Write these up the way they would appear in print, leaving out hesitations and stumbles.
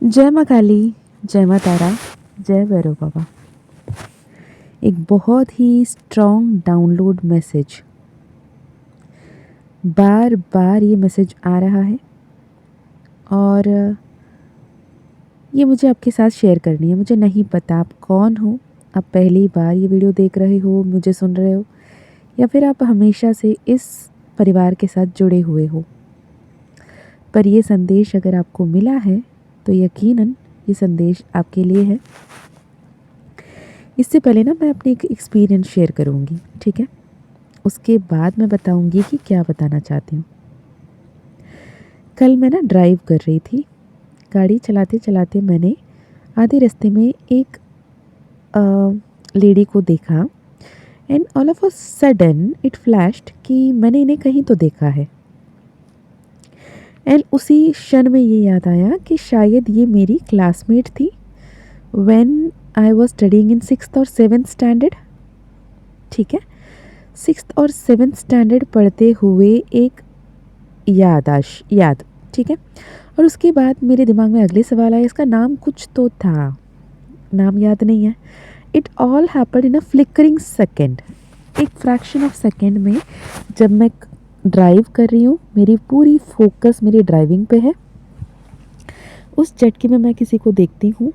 जय माँ काली, जय माँ तारा, जय भैरव बाबा। एक बहुत ही स्ट्रॉन्ग डाउनलोड मैसेज, बार बार ये मैसेज आ रहा है और ये मुझे आपके साथ शेयर करनी है। मुझे नहीं पता आप कौन हो, आप पहली बार ये वीडियो देख रहे हो, मुझे सुन रहे हो, या फिर आप हमेशा से इस परिवार के साथ जुड़े हुए हो। पर ये संदेश अगर आपको मिला है तो यकीनन ये संदेश आपके लिए है। इससे पहले ना मैं अपनी एक एक्सपीरियंस शेयर करूँगी, ठीक है? उसके बाद मैं बताऊँगी कि क्या बताना चाहती हूँ। कल मैं ना ड्राइव कर रही थी, गाड़ी चलाते चलाते मैंने आधे रास्ते में एक लेडी को देखा and all of a sudden it flashed कि मैंने इन्हें कहीं तो देखा है। एंड उसी क्षण में ये याद आया कि शायद ये मेरी क्लासमेट थी when I was studying in 6th और 7th स्टैंडर्ड, ठीक है? 6th और 7th स्टैंडर्ड पढ़ते हुए एक याद, ठीक है? और उसके बाद मेरे दिमाग में अगले सवाल आया, इसका नाम कुछ तो था, नाम याद नहीं है। It all happened in a flickering second, एक फ्रैक्शन ऑफ सेकेंड में। जब मैं ड्राइव कर रही हूँ, मेरी पूरी फोकस मेरी ड्राइविंग पे है, उस झटके में मैं किसी को देखती हूँ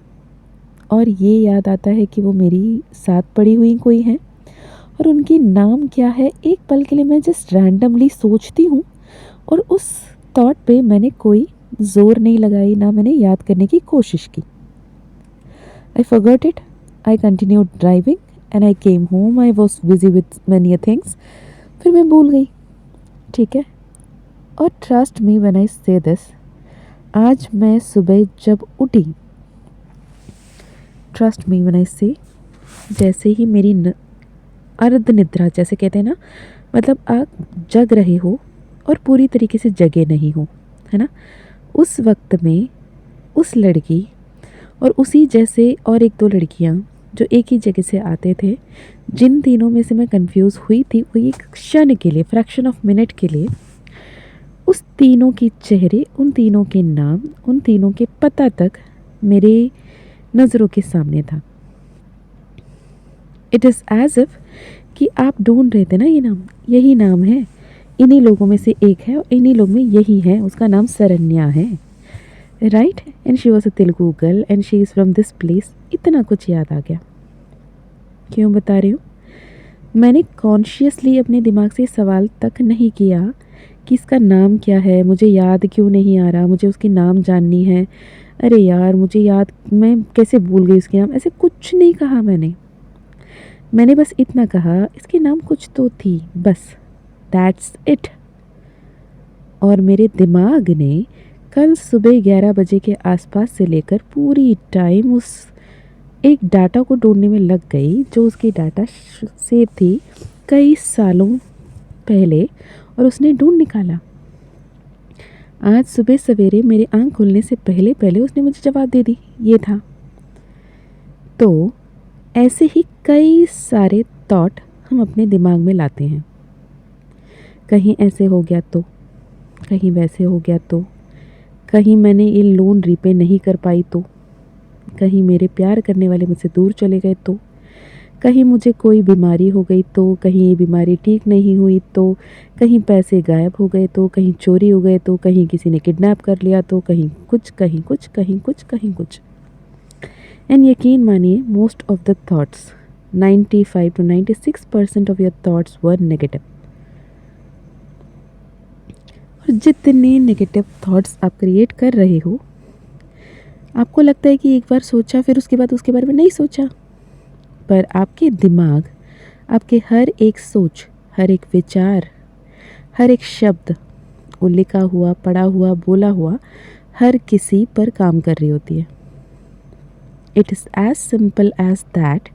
और ये याद आता है कि वो मेरी साथ पड़ी हुई कोई है और उनकी नाम क्या है। एक पल के लिए मैं जस्ट रैंडमली सोचती हूँ और उस थॉट पे मैंने कोई ज़ोर नहीं लगाई, ना मैंने याद करने की कोशिश की। I forgot it, I continued driving and I came home. I was busy with many things. फिर मैं भूल गई, ठीक है? और ट्रस्ट मी व्हेन आई से दिस, आज मैं सुबह जब उठी, ट्रस्ट मी व्हेन आई से, जैसे ही मेरी अर्ध निद्रा, जैसे कहते हैं ना, मतलब आप जग रहे हो और पूरी तरीके से जगे नहीं हो, है ना? उस वक्त में उस लड़की और उसी जैसे और एक दो लड़कियां जो एक ही जगह से आते थे, जिन तीनों में से मैं कंफ्यूज हुई थी, वो एक क्षण के लिए, फ्रैक्शन ऑफ मिनट के लिए, उस तीनों के चेहरे, उन तीनों के नाम, उन तीनों के पता तक मेरे नज़रों के सामने था। इट इज़ एज इफ कि आप ढूंढ रहे थे ना, ये नाम, यही नाम है, इन्हीं लोगों में से एक है और इन्हीं लोगों में यही है, उसका नाम सरन्या है, right? And she was a Telugu girl and she is from this place. इतना कुछ याद आ गया। क्यों बता रही हूँ? मैंने कॉन्शियसली अपने दिमाग से सवाल तक नहीं किया कि इसका नाम क्या है, मुझे याद क्यों नहीं आ रहा, मुझे उसकी नाम जाननी है, अरे यार मुझे याद, मैं कैसे भूल गई उसके नाम, ऐसे कुछ नहीं कहा मैंने बस इतना कहा, इसके नाम कुछ तो थी, बस दैट्स इट। और मेरे दिमाग ने कल सुबह 11 बजे के आसपास से लेकर पूरी टाइम उस एक डाटा को ढूंढने में लग गई, जो उसकी डाटा सेव थी कई सालों पहले, और उसने ढूंढ निकाला। आज सुबह सवेरे मेरे आँख खुलने से पहले पहले उसने मुझे जवाब दे दी, ये था। तो ऐसे ही कई सारे थॉट हम अपने दिमाग में लाते हैं। कहीं ऐसे हो गया तो, कहीं वैसे हो गया तो, कहीं मैंने ये लोन रीपे नहीं कर पाई तो, कहीं मेरे प्यार करने वाले मुझसे दूर चले गए तो, कहीं मुझे कोई बीमारी हो गई तो, कहीं ये बीमारी ठीक नहीं हुई तो, कहीं पैसे गायब हो गए तो, कहीं चोरी हो गए तो, कहीं किसी ने किडनैप कर लिया तो, कहीं कुछ, कहीं कुछ, कहीं कुछ, कहीं कुछ। एंड यकीन मानिए, most of the thoughts, 95 to 96% of your thoughts were negative. और जितने नेगेटिव थॉट्स आप क्रिएट कर रहे हो, आपको लगता है कि एक बार सोचा, फिर उसके बाद उसके बारे में नहीं सोचा, पर आपके दिमाग आपके हर एक सोच, हर एक विचार, हर एक शब्द, वो लिखा हुआ, पढ़ा हुआ, बोला हुआ, हर किसी पर काम कर रही होती है। It is as simple as that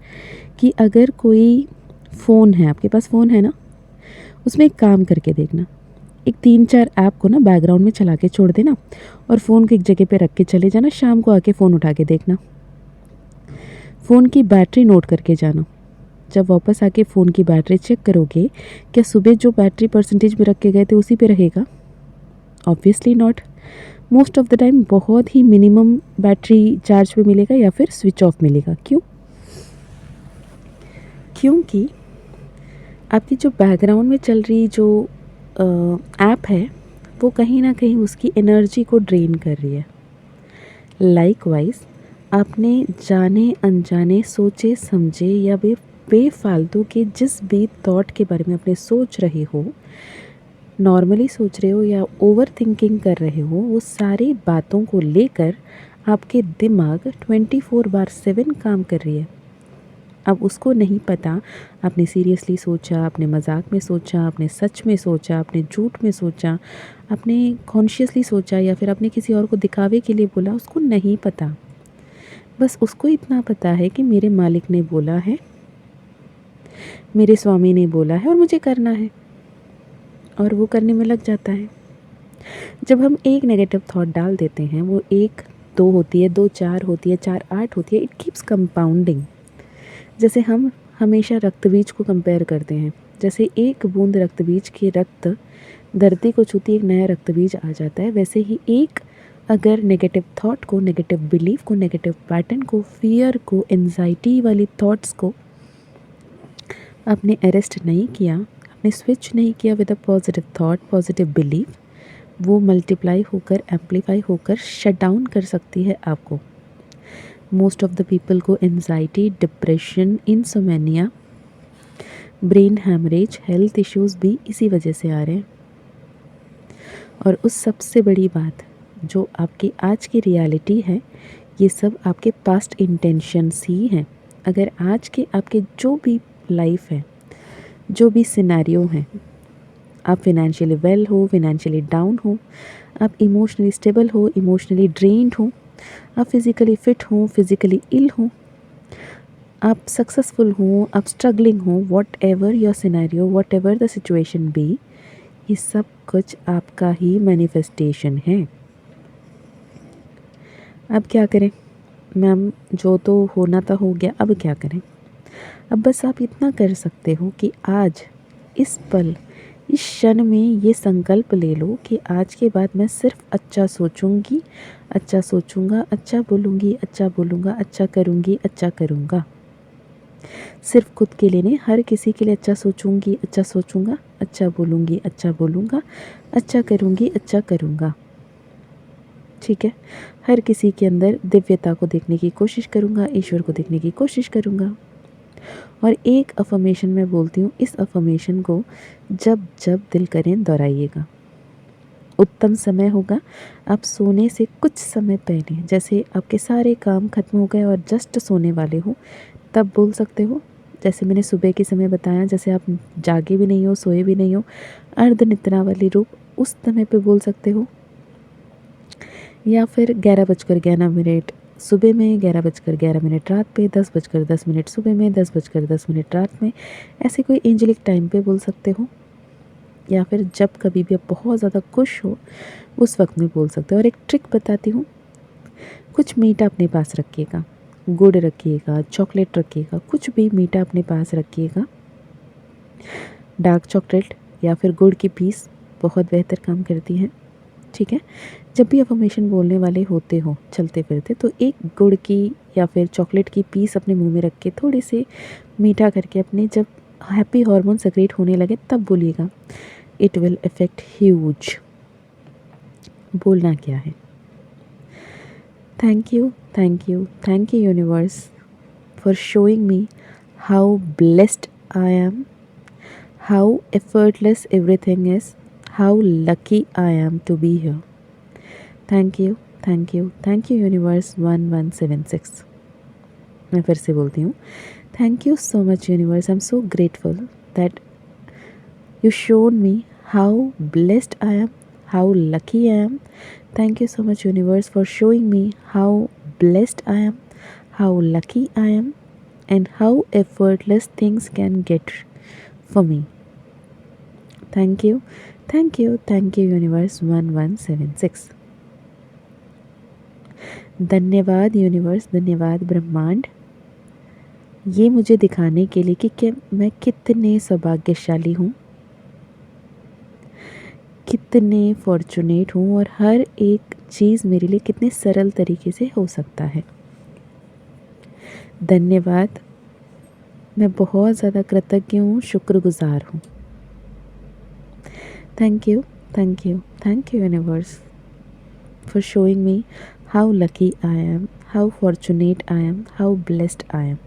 कि अगर कोई फ़ोन है, आपके पास फ़ोन है ना, उसमें एक काम करके देखना, एक 3-4 ऐप को ना बैकग्राउंड में चला के छोड़ देना और फ़ोन को एक जगह पे रख के चले जाना। शाम को आके फ़ोन उठा के देखना, फ़ोन की बैटरी नोट करके जाना। जब वापस आके फ़ोन की बैटरी चेक करोगे, क्या सुबह जो बैटरी परसेंटेज में रख के गए थे उसी पे रहेगा? Obviously not. Most of the time बहुत ही मिनिमम बैटरी चार्ज पे मिलेगा या फिर स्विच ऑफ मिलेगा। क्यों? क्योंकि आपकी जो बैकग्राउंड में चल रही जो ऐप है वो कहीं ना कहीं उसकी एनर्जी को ड्रेन कर रही है। लाइकवाइज आपने जाने अनजाने सोचे समझे या बेफालतू के जिस भी थॉट के बारे में अपने सोच रहे हो, नॉर्मली सोच रहे हो या ओवर थिंकिंग कर रहे हो, वो सारी बातों को लेकर आपके दिमाग 24/7 काम कर रही है। अब उसको नहीं पता आपने सीरियसली सोचा, आपने मजाक में सोचा, आपने सच में सोचा, आपने झूठ में सोचा, आपने कॉन्शियसली सोचा या फिर आपने किसी और को दिखावे के लिए बोला, उसको नहीं पता। बस उसको इतना पता है कि मेरे मालिक ने बोला है, मेरे स्वामी ने बोला है और मुझे करना है, और वो करने में लग जाता है। जब हम एक नेगेटिव थॉट डाल देते हैं, वो 1 2 होती है, 2 4 होती है, 4 8 होती है, इट कीप्स कंपाउंडिंग। जैसे हम हमेशा रक्तबीज को कंपेयर करते हैं, जैसे एक बूंद रक्तबीज की रक्त धरती को छूती एक नया रक्तबीज आ जाता है, वैसे ही एक अगर नेगेटिव थॉट को, नेगेटिव बिलीफ को, नेगेटिव पैटर्न को, फियर को, एंजाइटी वाली थॉट्स को आपने अरेस्ट नहीं किया, आपने स्विच नहीं किया with a positive thought, positive belief, वो मल्टीप्लाई होकर, एम्पलीफाई होकर शट डाउन कर सकती है आपको। मोस्ट ऑफ द पीपल को anxiety, depression, insomnia, brain haemorrhage, health issues भी इसी वजह से आ रहे हैं। और उस सबसे बड़ी बात जो आपकी आज की रियलिटी है, ये सब आपके पास्ट इंटेंशंस ही हैं। अगर आज के आपके जो भी लाइफ है, जो भी सिनेरियो हैं, आप फिनेंशियली वेल हो, फिनेंशियली डाउन हो, आप इमोशनली स्टेबल हो, इमोशनली ड्रेन्ड हो, आप फिज़िकली फिट हो, फिज़िकली इल हो, आप सक्सेसफुल हो, आप स्ट्रगलिंग हो, whatever your scenario, whatever the situation be, ये सब कुछ आपका ही मैनिफेस्टेशन है। अब क्या करें मैम, जो तो होना था हो गया, अब क्या करें? अब बस आप इतना कर सकते हो कि आज इस पल, इस क्षण में ये संकल्प ले लो कि आज के बाद मैं सिर्फ अच्छा सोचूंगी, अच्छा सोचूंगा, अच्छा बोलूँगी, अच्छा बोलूँगा, अच्छा करूँगी, अच्छा करूँगा। सिर्फ खुद के लिए नहीं, हर किसी के लिए अच्छा सोचूंगी, अच्छा सोचूंगा, अच्छा बोलूँगी, अच्छा बोलूँगा, अच्छा करूँगी, अच्छा करूँगा। ठीक है? हर किसी के अंदर दिव्यता को देखने की कोशिश करूँगा, ईश्वर को देखने की कोशिश करूँगा। और एक अफर्मेशन मैं बोलती हूँ, इस अफर्मेशन को जब जब दिल करें दोहराइएगा। उत्तम समय होगा आप सोने से कुछ समय पहले, जैसे आपके सारे काम खत्म हो गए और जस्ट सोने वाले हो, तब बोल सकते हो। जैसे मैंने सुबह के समय बताया, जैसे आप जागे भी नहीं हो, सोए भी नहीं हो, अर्ध निद्रा वाली रूप, उस समय पे बोल सकते हो। या फिर 11:11 सुबह में, 11:11 रात पे, 10:10 सुबह में, 10:10 रात में, ऐसे कोई एंजेलिक टाइम पे बोल सकते हो। या फिर जब कभी भी आप बहुत ज़्यादा खुश हो उस वक्त में बोल सकते हो। और एक ट्रिक बताती हूँ, कुछ मीठा अपने पास रखिएगा, गुड़ रखिएगा, चॉकलेट रखिएगा, कुछ भी मीठा अपने पास रखिएगा। डार्क चॉकलेट या फिर गुड़ की पीस बहुत बेहतर काम करती है। ठीक है? जब भी अफर्मेशन बोलने वाले होते हो चलते फिरते, तो एक गुड़ की या फिर चॉकलेट की पीस अपने मुंह में रख के थोड़े से मीठा करके, अपने जब हैप्पी हार्मोन सेक्रेट होने लगे तब बोलिएगा। It will effect huge. बोलना क्या है? Thank you, thank you, thank you universe for showing me how blessed I am, how effortless everything is, how lucky I am to be here. Thank you, thank you, thank you universe 1176। मैं फिर से बोलती हूँ, thank you so much universe, I am so grateful that you shown me how blessed I am, how lucky I am. Thank you so much universe for showing me how blessed I am, how lucky I am, and how effortless things can get for me. Thank you, thank you, thank you universe 1176। धन्यवाद universe, धन्यवाद ब्रह्मांड, ये मुझे दिखाने के लिए कि मैं कितने सौभाग्यशाली हूँ, कितने फॉर्चुनेट हूँ और हर एक चीज़ मेरे लिए कितने सरल तरीके से हो सकता है। धन्यवाद। मैं बहुत ज़्यादा कृतज्ञ हूँ, शुक्रगुज़ार हूँ। Thank you, thank you, thank you universe for showing me how lucky I am, how fortunate I am, how blessed I am.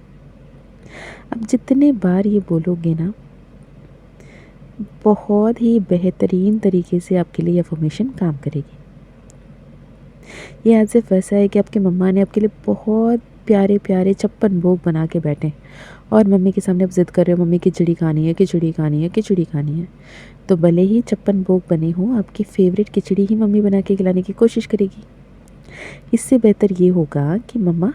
अब जितने बार ये बोलोगे ना, बहुत ही बेहतरीन तरीके से आपके लिए अफर्मेशन काम करेगी। ये आज सिर्फ वैसा है कि आपकी मम्मा ने आपके लिए बहुत प्यारे प्यारे 56 भोग बना के बैठे और मम्मी के सामने आप जिद कर रहे हो, मम्मी खिचड़ी खानी है, खिचड़ी खानी है, खिचड़ी खानी है। तो भले ही 56 भोग बने हों, आपकी फेवरेट खिचड़ी ही मम्मी बना के खिलाने की कोशिश करेगी। इससे बेहतर ये होगा कि मम्मा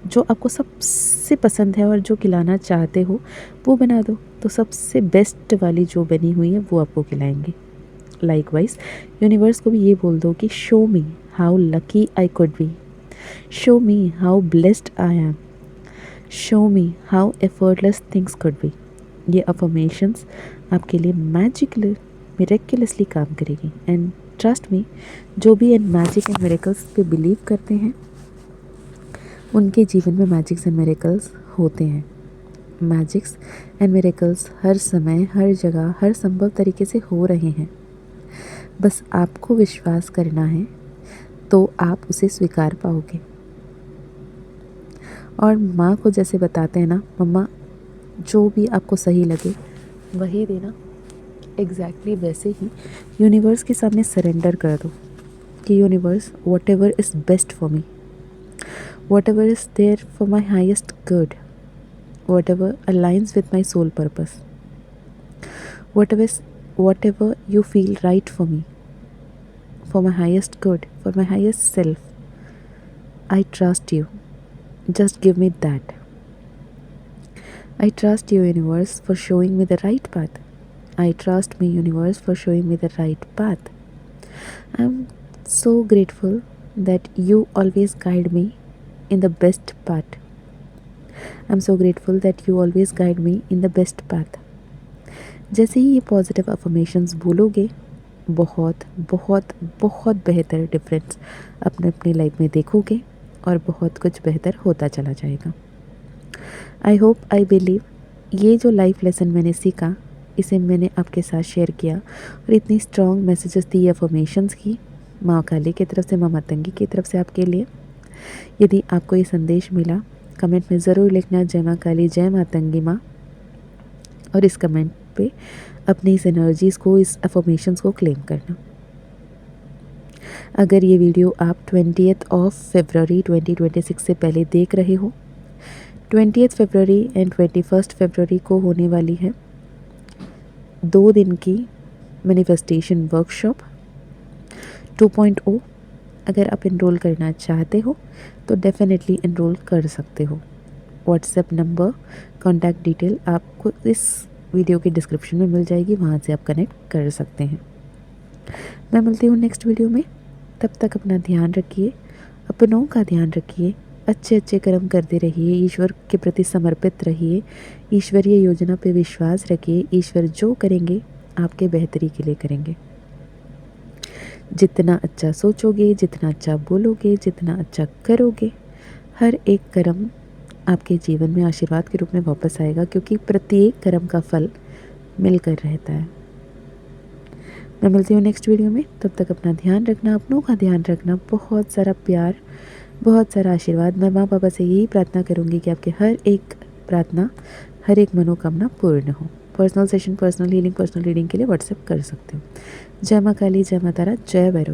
जो आपको सबसे पसंद है और जो खिलाना चाहते हो वो बना दो, तो सबसे बेस्ट वाली जो बनी हुई है वो आपको खिलाएंगे। लाइकवाइज यूनिवर्स को भी ये बोल दो कि show me how lucky I could be, show me how blessed I am, show me how effortless things could be. ये अफर्मेशंस आपके लिए मैजिकली मिरेक्युलसली काम करेगी। एंड ट्रस्ट मी, जो भी इन मैजिक एंड मिरेकल्स पे बिलीव करते हैं उनके जीवन में मैजिक्स एंड मिरेकल्स होते हैं। मैजिक्स एंड मिरेकल्स हर समय, हर जगह, हर संभव तरीके से हो रहे हैं। बस आपको विश्वास करना है तो आप उसे स्वीकार पाओगे। और माँ को जैसे बताते हैं ना, मम्मा जो भी आपको सही लगे वही देना, एग्जैक्टली वैसे ही यूनिवर्स के सामने सरेंडर कर दो कि universe, what ever is best for me, whatever is there for my highest good, whatever aligns with my soul purpose, whatever you feel right for me, for my highest good, for my highest self, I trust you. Just give me that. I trust you, universe, for showing me the right path. I trust me, universe, for showing me the right path. I'm so grateful that you always guide me in the best path. I'm so grateful that you always guide me in the best path. जैसे ही ये positive affirmations बोलोगे, बहुत बहुत बहुत बेहतर difference अपने अपनी life में देखोगे और बहुत कुछ बेहतर होता चला जाएगा। आई होप, आई बिलीव ये जो लाइफ लेसन मैंने सीखा, इसे मैंने आपके साथ शेयर किया और इतनी स्ट्रॉन्ग मैसेजेस दी अफर्मेशंस की, माँ काली की तरफ से, माँ मातंगी की तरफ से आपके लिए। यदि आपको ये संदेश मिला, कमेंट में ज़रूर लिखना जय माँ काली, जय मातंगी माँ, और इस कमेंट पे अपनी इस एनर्जीज़ को, इस अफर्मेशंस को क्लेम करना। अगर ये वीडियो आप 20 फरवरी 2026 से पहले देख रहे हो, 20 फरवरी एंड 21 फरवरी को होने वाली है 2 दिन की मैनिफेस्टेशन वर्कशॉप 2.0। अगर आप इनरोल करना चाहते हो तो डेफिनेटली इनरोल कर सकते हो। व्हाट्सएप नंबर, कॉन्टैक्ट डिटेल आपको इस वीडियो के डिस्क्रिप्शन में मिल जाएगी, वहाँ से आप कनेक्ट कर सकते हैं। मैं मिलती हूँ नेक्स्ट वीडियो में। तब तक अपना ध्यान रखिए, अपनों का ध्यान रखिए, अच्छे अच्छे कर्म करते रहिए, ईश्वर के प्रति समर्पित रहिए, ईश्वरीय योजना पे विश्वास रखिए। ईश्वर जो करेंगे आपके बेहतरी के लिए करेंगे। जितना अच्छा सोचोगे, जितना अच्छा बोलोगे, जितना अच्छा करोगे, हर एक कर्म आपके जीवन में आशीर्वाद के रूप में वापस आएगा, क्योंकि प्रत्येक कर्म का फल मिलकर रहता है। मैं मिलती हूँ नेक्स्ट वीडियो में। तब तक अपना ध्यान रखना, अपनों का ध्यान रखना, बहुत सारा प्यार, बहुत सारा आशीर्वाद। मैं माँ बाबा से यही प्रार्थना करूँगी कि आपके हर एक प्रार्थना, हर एक मनोकामना पूर्ण हो। Personal session, personal healing, personal reading के लिए व्हाट्सएप कर सकते हो। जय माँ काली, जय माँ तारा, जय भैरव।